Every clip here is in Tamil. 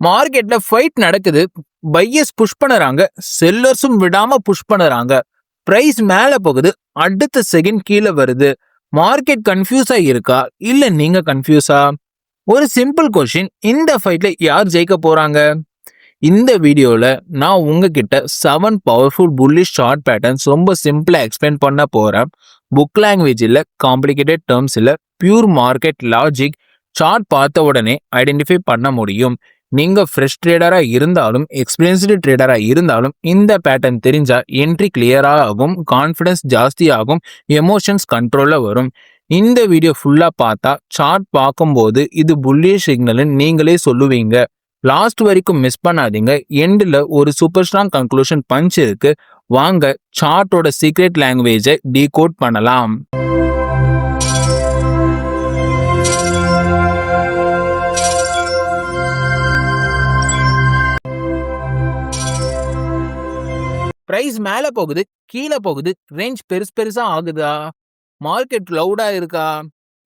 மார்க்கெட்ல ஃபைட் நடக்குது. Buyers push பண்ணறாங்க. செல்லர்ஸும் விடாம புஷ் பண்ணறாங்க. பிரைஸ் மேல போகுது. அடுத்த செகண்ட் கீழ வருது. மார்க்கெட் கன்ஃபியூஸா இருக்கா? இல்ல நீங்க கன்ஃபியூஸா? ஒரு சிம்பிள் கொஸ்டின். இந்த ஃபைட்ல யார் ஜெயிக்க போறாங்க? இந்த வீடியோல நான் உங்ககிட்ட 7 பவர்ஃபுல் புல்லிஷ் ஷார்ட் பேட்டர்ன்ஸ் ரொம்ப சிம்பிளா எக்ஸ்பிளைன் பண்ண போறேன். புக் லாங்குவேஜ் இல்ல, காம்ப்ளிகேட்டட் டேர்ம்ஸ் இல்ல, பியூர் மார்க்கெட் லாஜிக். சார்ட் பார்த்த உடனே ஐடென்டிஃபை பண்ண முடியும். நீங்க ஃப்ரெஷ் ட்ரேடரா இருந்தாலும் எக்ஸ்பீரியன்ஸ்டு ட்ரேடரா இருந்தாலும் இந்த பேட்டர்ன் தெரிஞ்சா என்ட்ரி கிளியரா ஆகும், கான்ஃபிடன்ஸ் ஜாஸ்தி ஆகும், எமோஷன்ஸ் கண்ட்ரோல்ல வரும். இந்த வீடியோ ஃபுல்லா பார்த்தா சார்ட் பார்க்கும்போது இது புல்லிஷ் சிக்னல் நீங்களே சொல்லுவீங்க. லாஸ்ட் வரைக்கும் மிஸ் பண்ணாதீங்க. எண்டில் ஒரு சூப்பர் ஸ்ட்ராங் கன்க்ளூஷன் பஞ்ச் இருக்கு. வாங்க சார்ட்டோட சீக்ரெட் லாங்குவேஜை டீகோட் பண்ணலாம். பிரைஸ் மேல போகுது, கீழே போகுது, ரேஞ்ச் பெருசா ஆகுதா? மார்க்கெட் லவுடா இருக்கா?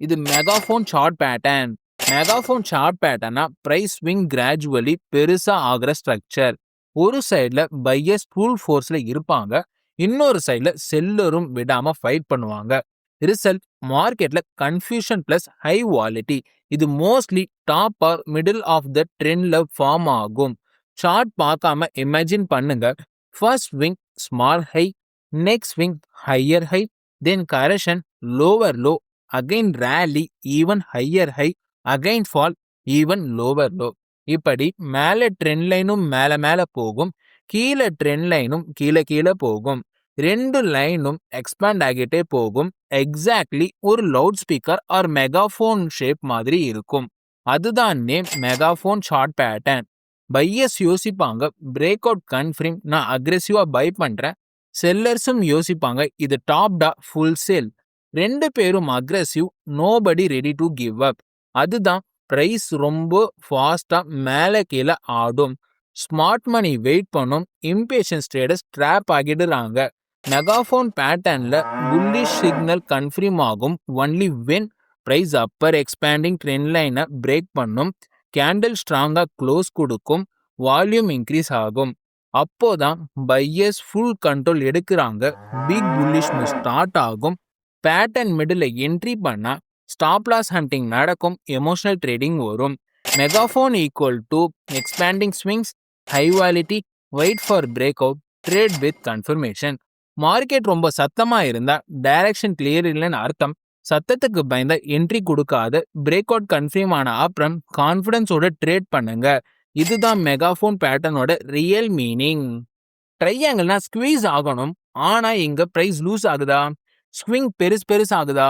இது megaphone chart pattern. Megaphone chart பேட்டர்னா பிரைஸ் ஸ்விங் கிராஜுவலி பெருசா ஆகுற ஸ்ட்ரக்சர். ஒரு சைடுல பையர்ஸ் ஃபுல் ஃபோர்ஸ்ல இருப்பாங்க, இன்னொரு சைடுல செல்லரும் விடாம ஃபைட் பண்ணுவாங்க. ரிசல்ட் மார்க்கெட்ல கன்ஃபியூஷன் பிளஸ் ஹை வாலிட்டி. இது mostly top or middle of the ட்ரெண்ட்ல ஃபார்ம் ஆகும். சார்ட் பார்க்காம இமேஜின் பண்ணுங்க. First swing small high, next swing higher high, then correction lower low, again rally even higher high, again fall even lower low. இப்படி மேலே ட்ரெண்ட் லைனும் மேல மேல போகும், கீழே ட்ரெண்ட் லைனும் கீழே போகும். ரெண்டு லைனும் எக்ஸ்பேண்ட் ஆகிட்டே போகும். எக்ஸாக்ட்லி ஒரு loud speaker R megaphone shape மாதிரி இருக்கும். அதுதான் name megaphone short pattern. Buyers யோசிப்பாங்க, பிரேக் அவுட் கன்ஃபர்ம், நான் அக்ரெசிவா பை பண்றேன். செல்லர்ஸும் யோசிப்பாங்க, இது டாப்டா ஃபுல் சேல். ரெண்டு பேரும் aggressive, nobody ready to give up. அதுதான் பிரைஸ் ரொம்ப ஃபாஸ்டா மேல கீழே ஆடும். ஸ்மார்ட் மணி வெயிட் பண்ணும், இம்பேஷன்ஸ் ட்ரேடர்ஸ் ட்ராப் ஆகிடுறாங்க. மெகாஃபோன் பேட்டர்ன்ல புல்லிஷ் சிக்னல் கன்ஃபர்ம் ஆகும் only when price upper expanding trend லைனை பிரேக் பண்ணும், கேண்டில் ஸ்ட்ராங்கா க்ளோஸ் கொடுக்கும், வால்யூம் இன்க்ரீஸ் ஆகும். அப்போதான் பையர்ஸ் ஃபுல் கண்ட்ரோல் எடுக்கிறாங்க. பிக் புல்லிஷ் மூவ் ஸ்டார்ட் ஆகும். பேட்டர்ன் மிடில் என்ட்ரி பண்ணா ஸ்டாப் லாஸ் ஹண்டிங் நடக்கும், எமோஷனல் ட்ரேடிங் வரும். Megaphone equal to expanding swings, high quality, wait for breakout, trade with confirmation. Market ரொம்ப சத்தமா இருந்தா டைரக்ஷன் கிளியர் இல்லைன்னு அர்த்தம். சத்தத்துக்கு பயந்த என்ட்ரி கொடுக்காத, பிரேக் அவுட் கன்ஃபார்ம் ஆன அப்புறம் கான்ஃபிடன்ஸோட ட்ரேட் பண்ணுங்க. இதுதான் மெகாஃபோன் பேட்டர்னோட ரியல் மீனிங். ட்ரையாங்கிள்னா ஸ்குவீஸ் ஆகணும், ஆனா இங்க பிரைஸ் லூஸ் ஆகுதா? ஸ்விங் பெருசு ஆகுதா?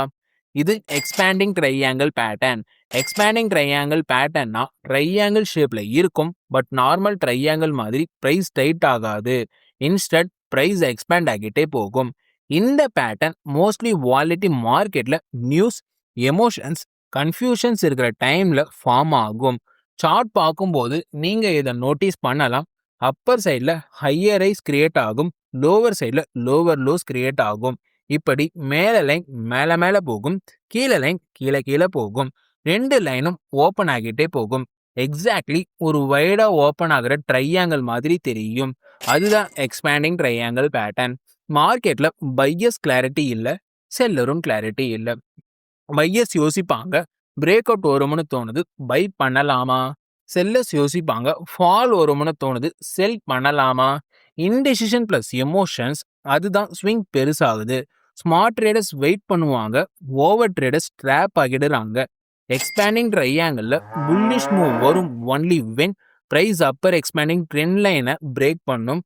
இது expanding triangle pattern. Expanding triangle பேட்டர்னா ட்ரையாங்கிள் ஷேப்ல இருக்கும், பட் நார்மல் ட்ரையாங்கிள் மாதிரி பிரைஸ் டைட் ஆகாது. இன்ஸ்டட் பிரைஸ் எக்ஸ்பேண்ட் ஆகிட்டே போகும். இந்த பேட்டர்ன் மோஸ்ட்லி வாலிட்டி மார்க்கெட்ல நியூஸ், எமோஷன்ஸ், கன்ஃபியூஷன்ஸ் இருக்கிற டைம்ல ஃபார்ம் ஆகும். சார்ட் பார்க்கும்போது நீங்க இதை நோட்டீஸ் பண்ணலாம். அப்பர் சைட்ல ஹையர் ரைஸ் கிரியேட் ஆகும், லோவர் சைட்ல லோவர் லோஸ் கிரியேட் ஆகும். இப்படி மேல லைன் மேல போகும், கீழே லைன் கீழே போகும். ரெண்டு லைனும் ஓப்பன் ஆகிட்டே போகும். எக்ஸாக்ட்லி ஒரு வைடா ஓப்பன் ஆகிற ட்ரையாங்கிள் மாதிரி தெரியும். அதுதான் எக்ஸ்பேண்டிங் ட்ரையாங்கிள் பேட்டர்ன். மார்க்கெட்ல பையர்ஸ் கிளாரிட்டி இல்ல, செல்லரும் கிளாரிட்டி இல்ல. பையர்ஸ் யோசிப்பாங்க, பிரேக் அவுட் வரும்னு தோணுது, பை பண்ணலாமா? செல்லர்ஸ் யோசிப்பாங்க, ஃபால் வரும்னு தோணுது, செல் பண்ணலாமா? இன்டெசிஷன் பிளஸ் எமோஷன்ஸ், அதுதான் ஸ்விங் பெருசாகுது. ஸ்மார்ட் ட்ரேடர்ஸ் வெயிட் பண்ணுவாங்க, ஓவர் ட்ரேடர்ஸ் ட்ராப் ஆகிடுறாங்க. எக்ஸ்பேண்டிங் ட்ரையாங்கிள்ல புல்லிஷ் மூவ் வரும் only when price upper expanding trend லைனை பிரேக் பண்ணும்,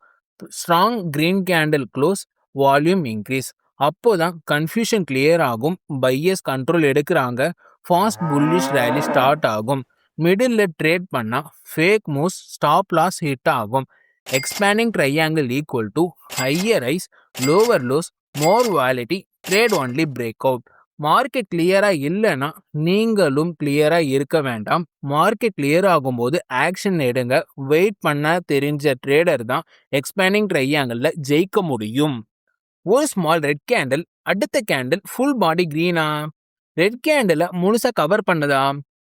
strong green candle close, volume increase. அப்போதான் கன்ஃபியூஷன் கிளியர் ஆகும், பையர்ஸ் கண்ட்ரோல் எடுக்கிறாங்க, ஃபாஸ்ட் புல்லிஷ் ரேலி ஸ்டார்ட் ஆகும். மிடில் ட்ரேட் பண்ணா fake moves, stop loss hit ஆகும். Expanding triangle equal to higher rise, lower lows, more volatility, trade only break out. Market கிளியரா இல்லைன்னா நீங்களும் கிளியரா இருக்க வேண்டாம். மார்க்கெட் கிளியர் ஆகும்போது ஆக்ஷன் எடுங்க. வெயிட் பண்ண தெரிஞ்ச ட்ரேடர் தான் எக்ஸ்பேண்டிங் ட்ரையாங்கிள்ல ஜெயிக்க முடியும். ஒரு ஸ்மால் ரெட் கேண்டில், அடுத்த கேண்டில் ஃபுல் பாடி கிரீனா? ரெட் கேண்டில் முழுசா கவர் பண்ணதா?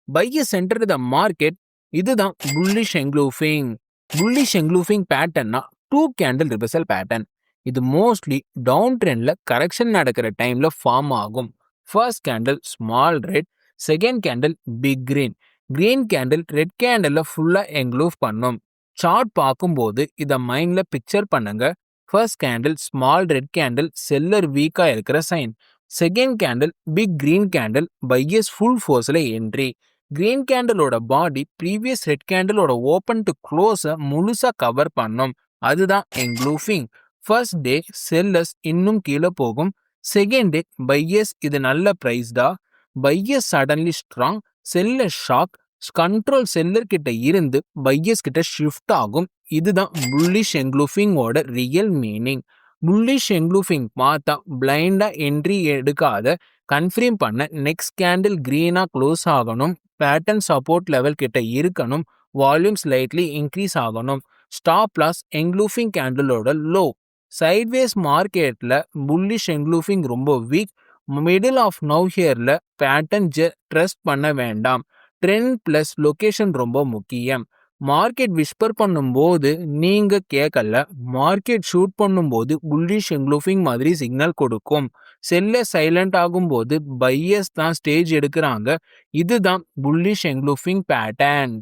பையர்ஸ் என்டர் த மார்க்கெட், இதுதான் புல்லிஷ் என்க்ளூஃபிங். புல்லிஷ் என்க்ளூஃபிங் பேட்டர்ன்னா 2 கேண்டில் ரிவர்சல் பேட்டர்ன். இது மோஸ்ட்லி டவுன் ட்ரெண்ட்ல கரெக்ஷன் நடக்கிற டைம்ல ஃபார்ம் ஆகும். First candle small red, second candle big green. Green கேண்டில் ரெட் கேண்டில் ஃபுல்லா என்க்ளூஃப் பண்ணும். சார்ட் பார்க்கும்போது இதை மைண்ட்ல பிக்சர் பண்ணுங்க. First candle small red candle seller வீக்கா இருக்கிற sign. Second candle big green candle buyers full ஃபோர்ஸ்ல என்ட்ரி. கிரீன் கேண்டிலோட பாடி ப்ரீவியஸ் ரெட் கேண்டிலோட ஓப்பன் டு க்ளோஸை முழுசா கவர் பண்ணும். அதுதான் என்க்ளூஃபிங். ஃபர்ஸ்ட் டே செல்லர்ஸ் இன்னும் கீழே போகும். செகண்ட் டே பையர்ஸ் இது நல்ல பிரைஸ்டா. Buyers suddenly strong, seller shock, control seller கிட்ட இருந்து பையர்ஸ் கிட்ட ஷிஃப்ட் ஆகும். இதுதான் புல்லிஷ் என்க்ளூஃபிங்கோட ரியல் மீனிங். புல்லிஷ் என்க்ளூஃபிங் பார்த்தா பிளைண்டா என்ட்ரி எடுக்காத, கன்ஃபார்ம் பண்ண நெக்ஸ்ட் கேண்டில் கிரீனா க்ளோஸ் ஆகணும், பேட்டர்ன் சப்போர்ட் லெவல் கிட்ட இருக்கணும், வால்யூம் ஸ்லைட்லி இன்க்ரீஸ் ஆகணும். ஸ்டாப் லாஸ் என்க்ளூஃபிங் கேண்டிலோட லோ. சைட்வேஸ் மார்க்கெட்ல புல்லிஷ் என்க்ளூஃபிங் ரொம்ப வீக். மிடில் ஆஃப் நவ் ஹியர்ல பேட்டர்ன் ட்ரஸ்ட் பண்ண வேண்டாம். ட்ரெண்ட் பிளஸ் லொகேஷன் ரொம்ப முக்கியம். மார்க்கெட் விஸ்பர் பண்ணும்போது நீங்க கேட்கல, மார்க்கெட் ஷூட் பண்ணும்போது புல்லிஷ் என்க்ளூஃபிங் மாதிரி சிக்னல் கொடுக்கும். செல்ல சைலண்ட் ஆகும்போது பையர்ஸ் தான் ஸ்டேஜ் எடுக்கிறாங்க. இதுதான் bullish engulfing pattern.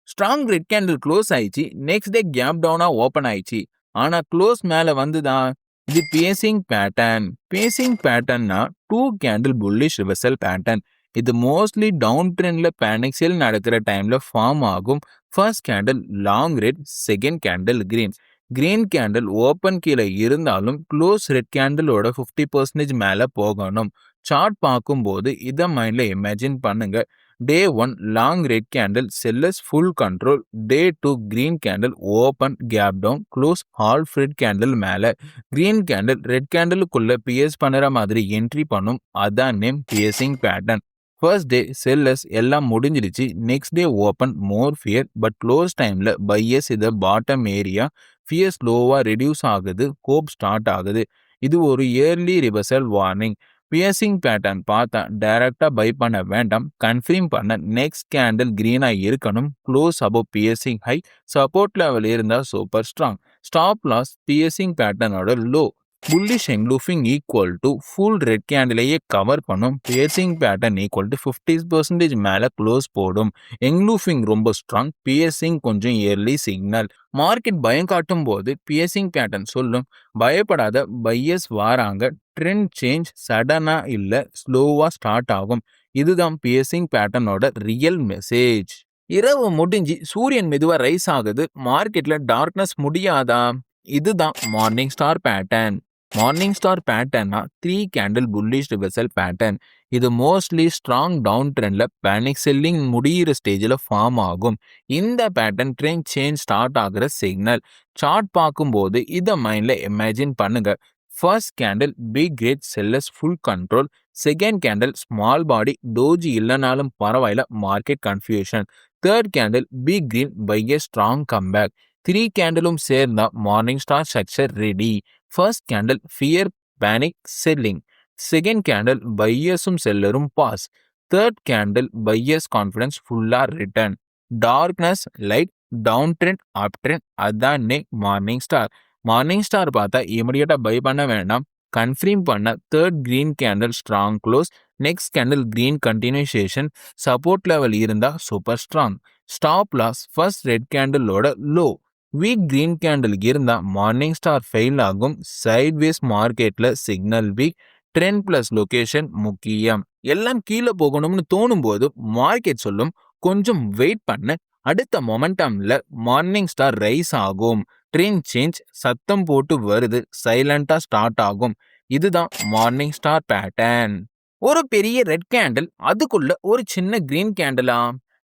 Strong red candle close ஆயிடுச்சு, நெக்ஸ்ட் டே கேப் டவுனா ஓப்பன் ஆயிடுச்சு, ஆனா க்ளோஸ் மேல வந்துதான். இது பேசிங் பேட்டர்ன். பேசிங் பேட்டர்ன்னா 2 கேண்டில் புல்லிஷ் ரிவர்சல் பேட்டர்ன். இது மோஸ்ட்லி டவுன் ட்ரெண்ட்ல பேனிக் சேல் நடக்கிற டைம்ல ஃபார்ம் ஆகும். First candle long red, second candle green. Green candle open கீழே இருந்தாலும் க்ளோஸ் ரெட் கேண்டிலோட 50% மேல போகணும். சார்ட் பார்க்கும்போது இதை மைண்ட்ல இமேஜின் பண்ணுங்க. Day 1 long red candle sellers full control. Day 2 green candle open gap down, close half red candle மேல. கிரீன் கேண்டில் ரெட் கேண்டிலுக்குள்ள பிஎஸ் பண்ணுற மாதிரி என்ட்ரி பண்ணும். அதான் name piercing pattern. First day sellers எல்லாம் முடிஞ்சிடுச்சு, next day open more fear, but close டைம்ல பையர்ஸ் இதை பாட்டம் ஏரியா. ஃபியர் ஸ்லோவா ரெடியூஸ் ஆகுது, ஹோப் ஸ்டார்ட் ஆகுது. இது ஒரு early reversal warning. Piercing pattern பார்த்தா டைரக்டா பை பண்ண வேண்டாம், கன்ஃபார்ம் பண்ண நெக்ஸ்ட் கேண்டில் கிரீனா இருக்கணும், close above piercing high, support level இருந்தா super strong. Stop loss piercing பேட்டர்னோட low. Bullish engulfing equal to full red கேண்டிலேயே கவர் பண்ணும். பியர்சிங் பேட்டர்ன் ஈக்குவல் டு 50% மேல க்ளோஸ் போடும். என்க்ளூஃபிங் ரொம்ப ஸ்ட்ராங், பியர்சிங் கொஞ்சம் இயர்லி சிக்னல். மார்க்கெட் பயம் காட்டும் போது பியர்சிங் பேட்டர்ன் சொல்லும், பயப்படாத, பையர்ஸ் வாராங்க, ட்ரெண்ட் சேஞ்ச் சடனா இல்ல, ஸ்லோவா ஸ்டார்ட் ஆகும். இதுதான் பியர்சிங் பேட்டர்னோட ரியல் மெசேஜ். இரவு முடிஞ்சு சூரியன் மெதுவா ரைஸ் ஆகுது, மார்க்கெட்ல டார்க்னஸ் முடியாதா? இதுதான் morning star pattern. Morning star பேட்டர்னா 3 கேண்டில் புல்லிஷ் ரிவர்சல் பேட்டர்ன். இது மோஸ்ட்லி ஸ்ட்ராங் டவுன் ட்ரெண்ட்ல பேனிக் செல்லிங் முடியிற ஸ்டேஜில் ஃபார்ம் ஆகும். இந்த பேட்டர்ன் ட்ரெண்ட் சேஞ்ச் ஸ்டார்ட் ஆகிற சிக்னல். சார்ட் பார்க்கும்போது இதை மைண்ட்ல இமேஜின் பண்ணுங்க. First candle big red sellers full control. Second candle small body doji இல்லைனாலும் பரவாயில்ல, market confusion. Third candle big green buyer strong comeback. 3 கேண்டிலும் சேர்ந்தா morning star structure ready. First candle fear panic selling. Second candle பையர்ஸும் செல்லரும் pause. Third candle buyers confidence ஃபுல்லா return. Darkness light, down trend up trend, அதான் மார்னிங் ஸ்டார். மார்னிங் ஸ்டார் பார்த்தா இமிடியேட்டா பை பண்ண வேண்டாம், கன்ஃபார்ம் பண்ண third green candle strong close, next candle green continuation, support level இருந்தா super strong. Stop loss first red கேண்டிலோட லோ. வீக் கிரீன் கேண்டில் இருந்தா மார்னிங் ஸ்டார் ஃபெயில் ஆகும். சைட்வேஸ் மார்க்கெட்ல signal weak, trend plus location முக்கியம். எல்லாம் கீழே போகணும்னு தோணும் போது மார்க்கெட் சொல்லும், கொஞ்சம் வெயிட் பண்ண, அடுத்த மொமெண்டம்ல மார்னிங் ஸ்டார் ரைஸ் ஆகும். ட்ரெண்ட் சேஞ்ச் சத்தம் போட்டு வருது, சைலண்டா ஸ்டார்ட் ஆகும். இதுதான் மார்னிங் ஸ்டார் பேட்டர்ன். ஒரு பெரிய ரெட் கேண்டில், அதுக்குள்ள ஒரு சின்ன கிரீன் கேண்டிலா?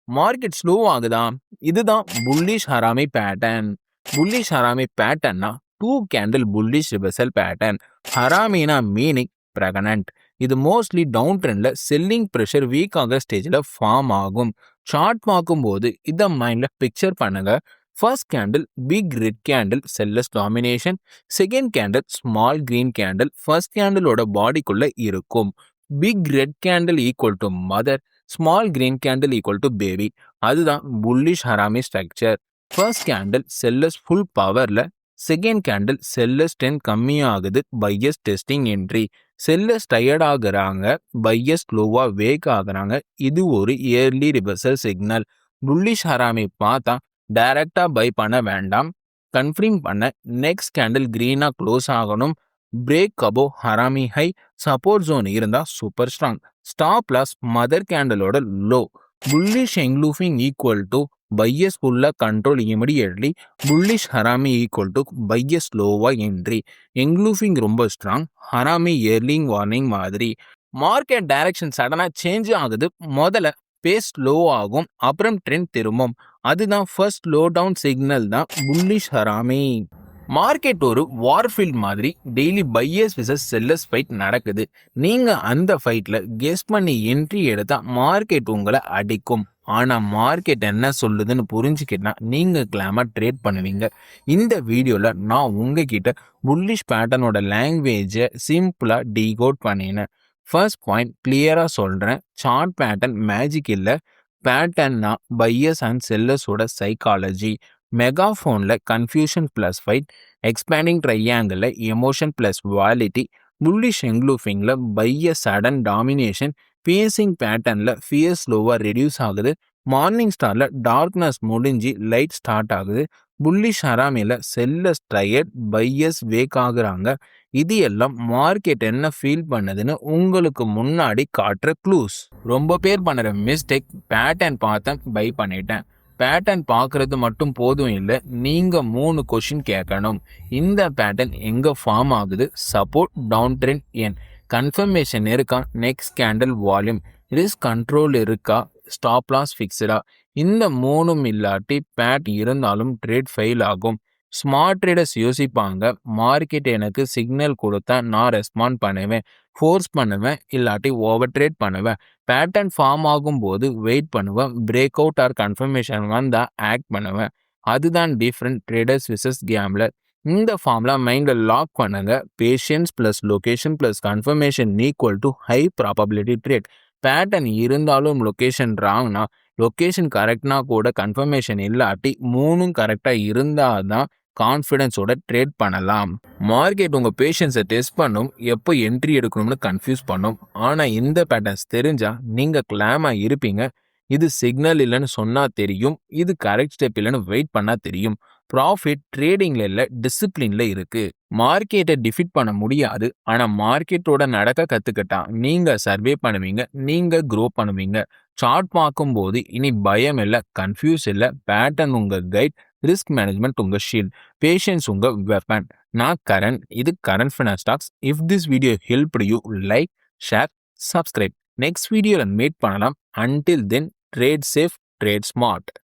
மார்க்கெட் ஸ்லோ ஆகுதா? இதுதான் bullish harami pattern. Bullish harami பேட்டர்னா 2 கேண்டில் புல்லிஷ் ரிவர்சல் பேட்டர்ன். ஹராமினா மீனிங் பிரெகனன்ட். இது மோஸ்ட்லி டவுன் ட்ரெண்ட்ல செல்லிங் ப்ரெஷர் வீக் ஆகிற ஸ்டேஜில் ஃபார்ம் ஆகும். சார்ட் பார்க்கும்போது இதை மைண்ட்ல பிக்சர் பண்ணுங்க. First candle big red candle sellers domination. Second candle small green candle first கேண்டிலோட பாடிக்குள்ள இருக்கும். Big red candle equal to mother, small green candle equal to baby. அதுதான் bullish harami structure. First candle sellers full பவர்ல, செகண்ட் கேண்டில் செல்லர்ஸ் 10 கம்மியாகுது, buyers testing entry. Sellers tired ஆகுறாங்க, பையர்ஸ் ஸ்லோவா வேக் ஆகுறாங்க. இது ஒரு early reversal signal. Bullish harami பார்த்தா டைரக்டா பை பண்ண வேண்டாம். கன்ஃபார்ம் பண்ண நெக்ஸ்ட் கேண்டில் கிரீனா க்ளோஸ் ஆகணும். Break above harami high, support zone இருந்தா super strong. Stop loss mother கேண்டலோட low. Bullish engulfing equal to buyers ஃபுல்லா control immediately. Bullish harami equal to buyers லோவா என்ட்ரி. எங்லூஃபிங் ரொம்ப ஸ்ட்ராங், ஹராமி இயர்லிங் வார்னிங் மாதிரி. மார்க்கெட் டைரக்ஷன் சடனா சேஞ்ச் ஆகுது. முதல்ல பேஸ் லோ ஆகும், அப்புறம் ட்ரெண்ட் திரும்பும். அதுதான் ஃபர்ஸ்ட் லோ டவுன் சிக்னல் தான் புல்லிஷ் ஹராமி. மார்க்கெட் ஒரு வார்ஃபீல்ட் மாதிரி daily buyers versus sellers fight நடக்குது. நீங்க அந்த ஃபைட்ல கெஸ் பண்ணி என்ட்ரி எடுத்தா மார்க்கெட் உங்களை அடிக்கும். ஆனா மார்க்கெட் என்ன சொல்லுதுன்னு புரிஞ்சுக்கிட்டா நீங்க கிளாமா ட்ரேட் பண்ணுவீங்க. இந்த வீடியோல நான் உங்ககிட்ட புல்லிஷ் பேட்டர்னோட லாங்குவேஜை சிம்பிளா டீகோட் பண்ணினேன். ஃபர்ஸ்ட் பாயிண்ட் கிளியரா சொல்றேன், சார்ட் பேட்டர்ன் மேஜிக் இல்ல. பேட்டர்ன்னா பையர்ஸ் அண்ட் செல்லர்ஸோட சைக்காலஜி. மெகாஃபோன்ல confusion plus fight, expanding triangle emotion plus volatility, bullish எங்லூஃபிங்ல பைய சடன் டாமினேஷன், பியர்சிங் பேட்டர்ன்ல ஃபியர் ஸ்லோவா ரெடியூஸ் ஆகுது, மார்னிங் ஸ்டார்ல டார்க்னஸ் முடிஞ்சு லைட் ஸ்டார்ட் ஆகுது, புல்லிஷ் ஹராமில செல்லர்ஸ் டயர்ட், பையர்ஸ் வேக் ஆகுறாங்க. இது எல்லாம் மார்க்கெட் என்ன ஃபீல் பண்ணுதுன்னு உங்களுக்கு முன்னாடி காட்டுற க்ளூஸ். ரொம்ப பேர் பண்ணுற மிஸ்டேக், பேட்டர்ன் பார்த்தேன் பை பண்ணிட்டேன். பேட்டர்ன் பார்க்கறது மட்டும் போதும் இல்லை, நீங்க 3 கொஸ்டின் கேட்கணும். இந்த பேட்டர்ன் எங்க ஃபார்ம் ஆகுது, சப்போர்ட் டவுன் ட்ரெண்ட் ஏன், கன்ஃபர்மேஷன் இருக்கா, next candle volume, risk control இருக்கா, ஸ்டாப் லாஸ் ஃபிக்ஸ்டா. இந்த 3ம் இல்லாட்டி பேட் இருந்தாலும் ட்ரேட் ஃபெயில் ஆகும். ஸ்மார்ட் ட்ரேடர்ஸ் யோசிப்பாங்க, மார்க்கெட் எனக்கு சிக்னல் கொடுத்தா நான் ரெஸ்பாண்ட் பண்ணுவேன், ஃபோர்ஸ் பண்ணுவேன், இல்லாட்டி ஓவர் ட்ரேட் பண்ணுவேன். பேட்டர்ன் ஃபார்ம் ஆகும்போது வெயிட் பண்ணுவேன், பிரேக் அவுட் ஆர் கன்ஃபர்மேஷன் வந்தால் ஆக்ட் பண்ணுவேன். அதுதான் டிஃப்ரெண்ட் ட்ரேடர்ஸ் விசஸ் கேம்லர். இந்த ஃபார்ம்ல மைண்டில் லாக் பண்ணுங்க. Patience plus location plus confirmation equal to high probability trade. Pattern இருந்தாலும் லொகேஷன் ராங்னா, லொகேஷன் கரெக்ட்னா கூட கன்ஃபர்மேஷன் இல்லாட்டி 3ம் கரெக்டாக இருந்தால் தான் கான்ஃபிடன்ஸோட ட்ரேட் பண்ணலாம். மார்க்கெட் உங்கள் பேஷன்ஸை டெஸ்ட் பண்ணும், எப்போ என்ட்ரி எடுக்கணும்னு கன்ஃபியூஸ் பண்ணும். ஆனால் இந்த பேட்டர்ன்ஸ் தெரிஞ்சால் நீங்கள் கிளாமாக இருப்பீங்க. இது சிக்னல் இல்லைன்னு சொன்னால் தெரியும், இது கரெக்ட் ஸ்டெப் இல்லைன்னு வெயிட் பண்ணால் தெரியும். ப்ராஃபிட் ட்ரேடிங்கில் இல்லை, டிசிப்ளினில் இருக்குது. மார்க்கெட்டை டிஃபீட் பண்ண முடியாது, ஆனால் மார்க்கெட்டோட நடக்க கற்றுக்கிட்டா நீங்கள் சர்வே பண்ணுவீங்க, நீங்கள் க்ரோ பண்ணுவீங்க. சார்ட் பார்க்கும்போது இனி பயம் இல்லை, கன்ஃபியூஸ் இல்லை. பேட்டர்ன் உங்கள் கைட், ரிஸ்க் மேனேஜ்மெண்ட் உங்கள் ஷீல்ட், பேஷன்ஸ் உங்கள் வெப்பன். நான் கரண், இது Karan finance talks. If this video helped you, like, share, subscribe. Next வீடியோவில் மீட் பண்ணலாம். Until then trade safe, trade smart.